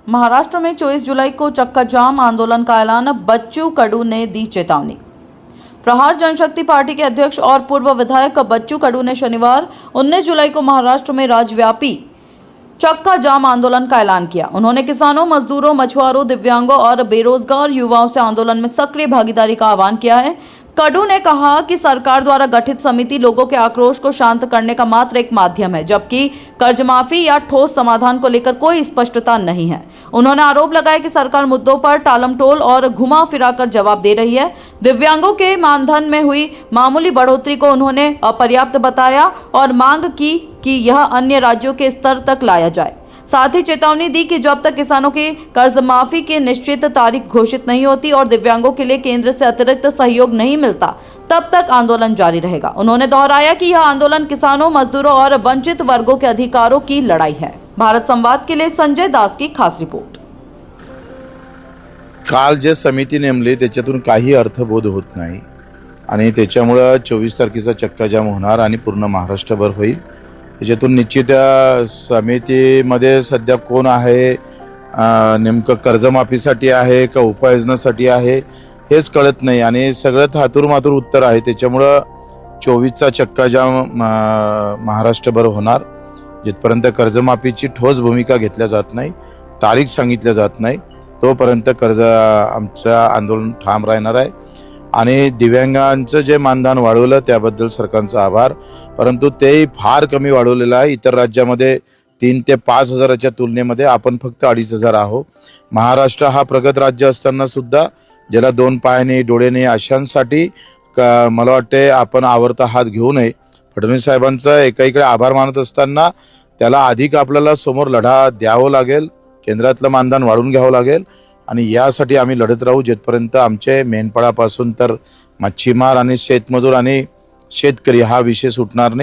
महाराष्ट्र में 24 जुलाई को चक्का जाम आंदोलन का ऐलान, बच्चू कडू ने दी चेतावनी। प्रहार जनशक्ति पार्टी के अध्यक्ष और पूर्व विधायक बच्चू कडू ने शनिवार 19 जुलाई को महाराष्ट्र में राज्यव्यापी चक्का जाम आंदोलन का ऐलान किया। उन्होंने किसानों, मजदूरों, मछुआरों, दिव्यांगों और बेरोजगार युवाओं से आंदोलन में सक्रिय भागीदारी का आह्वान किया है। कडू ने कहा कि सरकार द्वारा गठित समिति लोगों के आक्रोश को शांत करने का मात्र एक माध्यम है, जबकि कर्ज माफी या ठोस समाधान को लेकर कोई स्पष्टता नहीं है। उन्होंने आरोप लगाया कि सरकार मुद्दों पर टालमटोल और घुमा फिराकर जवाब दे रही है। दिव्यांगों के मानधन में हुई मामूली बढ़ोतरी को उन्होंने अपर्याप्त बताया और मांग की कि यह अन्य राज्यों के स्तर तक लाया जाए। साथ ही चेतावनी दी कि जब तक किसानों की कर्ज माफी की निश्चित तारीख घोषित नहीं होती और दिव्यांगों के लिए केंद्र से अतिरिक्त सहयोग नहीं मिलता, तब तक आंदोलन जारी रहेगा। उन्होंने दोहराया कि यह आंदोलन किसानों, मजदूरों और वंचित वर्गों के अधिकारों की लड़ाई है। भारत संवाद के लिए संजय दास की खास रिपोर्ट। काल जे समिती नेमली त्याच्यातून काही अर्थबोध होत नाही आणि त्याच्यामुळे 24 तारखेचा चक्का जाम होणार आणि पूर्ण महाराष्ट्रभर होईल। त्याच्यातून निश्चित समितीमध्ये सध्या कोण आहे, नेमकं कर्जमाफीसाठी आहे का उपाययोजनासाठी आहे हेच कळत नाही आणि सगळं थातूरमातूर उत्तर आहे। त्याच्यामुळे 24चा चक्का जाम महाराष्ट्रभर होणार। जिथपर्यंत कर्जमाफीची ठोस भूमिका घेतल्या जात नाही, तारीख सांगितल्या जात नाही, तोपर्यंत आमचं आंदोलन ठाम राहणार आहे। आणि दिव्यांगांचं जे मानधन वाढवलं त्याबद्दल सरकारचा आभार, परंतु तेही फार कमी वाढवलेलं आहे। इतर राज्यामध्ये 3 ते 5 हजाराच्या तुलनेमध्ये आपण फक्त 2,500 आहोत। महाराष्ट्र हा प्रगत राज्य असताना सुद्धा ज्याला 2 पायाने डोळे नाही अशांसाठी मला वाटते आपण आवरता हात घेऊ नये। फडणवीस साहेबांचा एकाकडे आभार मानत असताना त्याला अधिक आपल्याला समोर लढा द्यावा लागेल, केंद्रातलं मानधन वाढवून घ्यावं लागेल आणि यासाठी आम्ही लढत राहू जिथपर्यंत आमचे मेंढपाळापासून तर मच्छीमार आणि शेतमजूर आणि शेतकरी हा विषय सुटणार नाही।